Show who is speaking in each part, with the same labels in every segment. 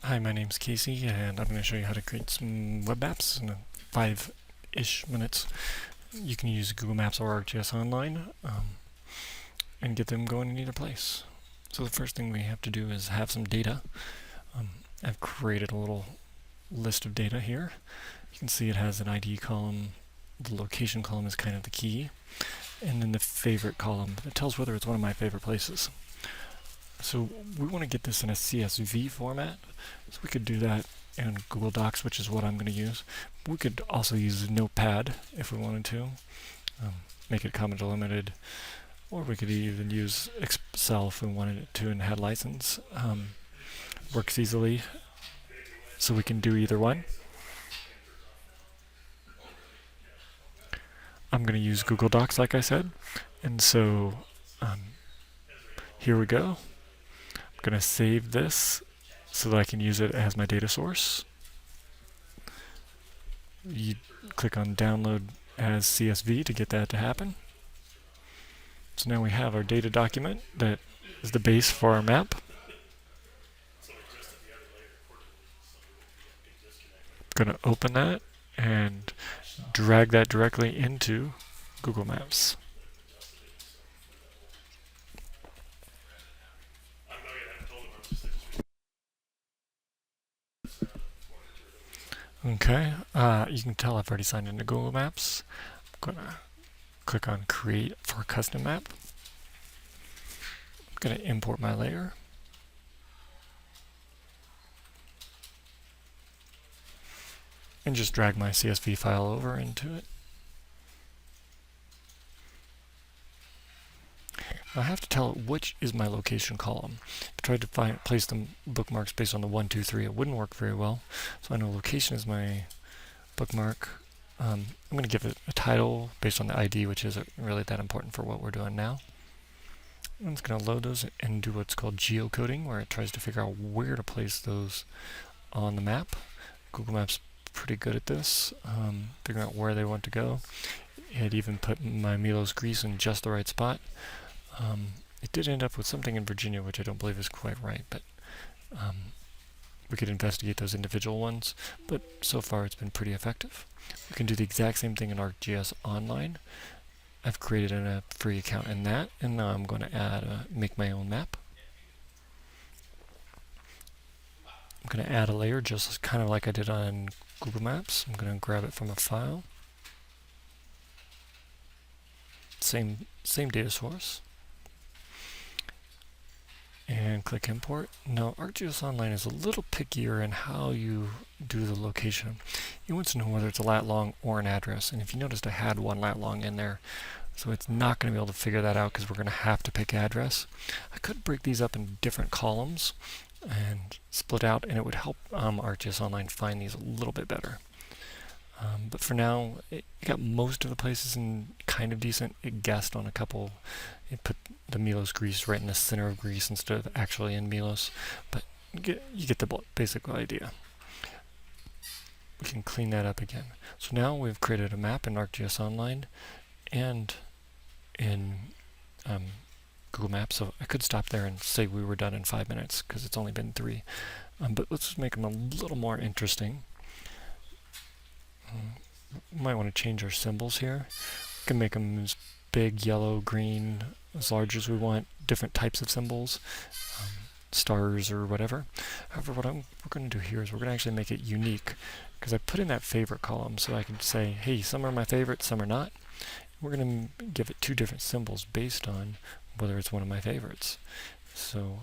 Speaker 1: Hi, my name's Casey, and I'm going to show you how to create some web apps in 5-ish minutes. You can use Google Maps or ArcGIS Online and get them going in either place. So the first thing we have to do is have some data. I've created a little list of data here. You can see it has an ID column. The location column is kind of the key. And then the favorite column that tells whether it's one of my favorite places. So we want to get this in a CSV format, so we could do that in Google Docs, which is what I'm going to use. We could also use Notepad if we wanted to, make it comment limited, or we could even use Excel if we wanted it to and had license. Works easily, so we can do either one. I'm going to use Google Docs, like I said, and so here we go. I'm going to save this so that I can use it as my data source. You click on download as CSV to get that to happen. So now we have our data document that is the base for our map. I'm going to open that and drag that directly into Google Maps. Okay, you can tell I've already signed into Google Maps. I'm going to click on Create for a custom map. I'm going to import my layer. And just drag my CSV file over into it. I have to tell it which is my location column. If I tried to place the bookmarks based on the 1, 2, 3, it wouldn't work very well. So I know location is my bookmark. I'm going to give it a title based on the ID, which isn't really that important for what we're doing now. And it's going to load those and do what's called geocoding, where it tries to figure out where to place those on the map. Google Maps pretty good at this, figuring out where they want to go. It even put my Milos, Greece in just the right spot. It did end up with something in Virginia, which I don't believe is quite right, but we could investigate those individual ones, but so far it's been pretty effective. We can do the exact same thing in ArcGIS Online. I've created a free account in that, and now I'm going to make my own map. I'm going to add a layer just kind of like I did on Google Maps. I'm going to grab it from a file. Same data source. And click import. Now ArcGIS Online is a little pickier in how you do the location. You want to know whether it's a lat long or an address, and if you noticed I had one lat long in there, so it's not going to be able to figure that out because we're going to have to pick address. I could break these up in different columns and split out, and it would help ArcGIS Online find these a little bit better. But for now, it got most of the places in kind of decent. It guessed on a couple. It put the Milos, Greece right in the center of Greece instead of actually in Milos. But you get the basic idea. We can clean that up again. So now we've created a map in ArcGIS Online and in Google Maps. So I could stop there and say we were done in 5 minutes because it's only been 3. But let's make them a little more interesting. We might want to change our symbols here. We can make them as big, yellow, green, as large as we want, different types of symbols, stars or whatever. However, what we're going to do here is we're going to actually make it unique, because I put in that favorite column so I can say, hey, some are my favorites, some are not. We're going to give it 2 different symbols based on whether it's one of my favorites. So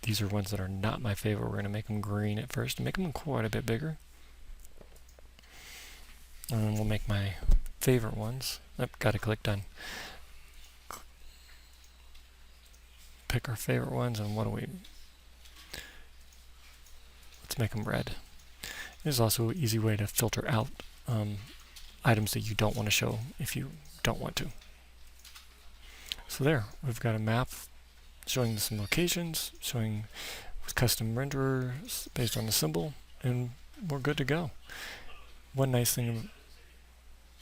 Speaker 1: these are ones that are not my favorite. We're going to make them green at first and make them quite a bit bigger. And then we'll make my favorite ones. Got to click done. Pick our favorite ones, and let's make them red. There's also an easy way to filter out items that you don't want to show if you don't want to. So there, we've got a map showing some locations, showing with custom renderers based on the symbol, and we're good to go. One nice thing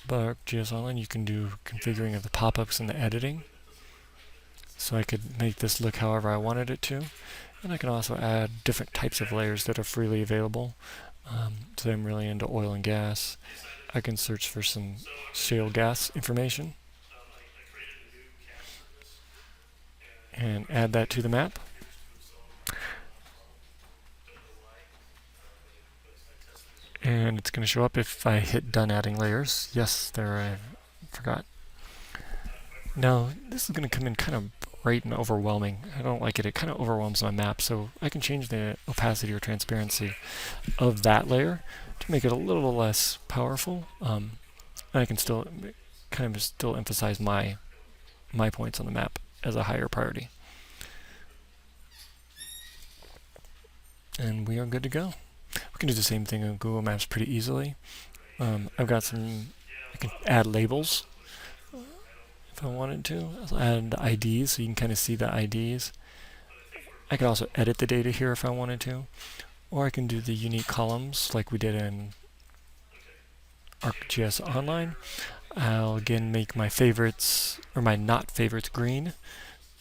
Speaker 1: about ArcGIS Online, you can do configuring of the pop-ups and the editing. So I could make this look however I wanted it to. And I can also add different types of layers that are freely available. So I'm really into oil and gas. I can search for some shale gas information and add that to the map. And it's going to show up if I hit done adding layers. Yes, there I forgot. Now, this is going to come in kind of bright and overwhelming. I don't like it. It kind of overwhelms my map, so I can change the opacity or transparency of that layer to make it a little less powerful. And I can still kind of still emphasize my points on the map as a higher priority. And we are good to go. We can do the same thing on Google Maps pretty easily. I've got some, I can add labels if I wanted to. I'll add IDs so you can kind of see the IDs. I could also edit the data here if I wanted to. Or I can do the unique columns like we did in ArcGIS Online. I'll again make my favorites, or my not favorites, green.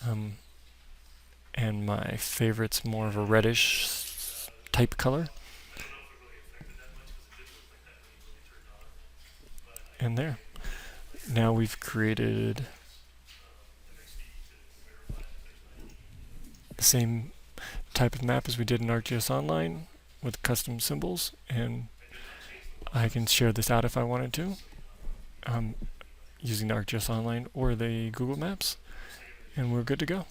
Speaker 1: And my favorites more of a reddish type color. And there. Now we've created the same type of map as we did in ArcGIS Online with custom symbols, and I can share this out if I wanted to using the ArcGIS Online or the Google Maps, and we're good to go.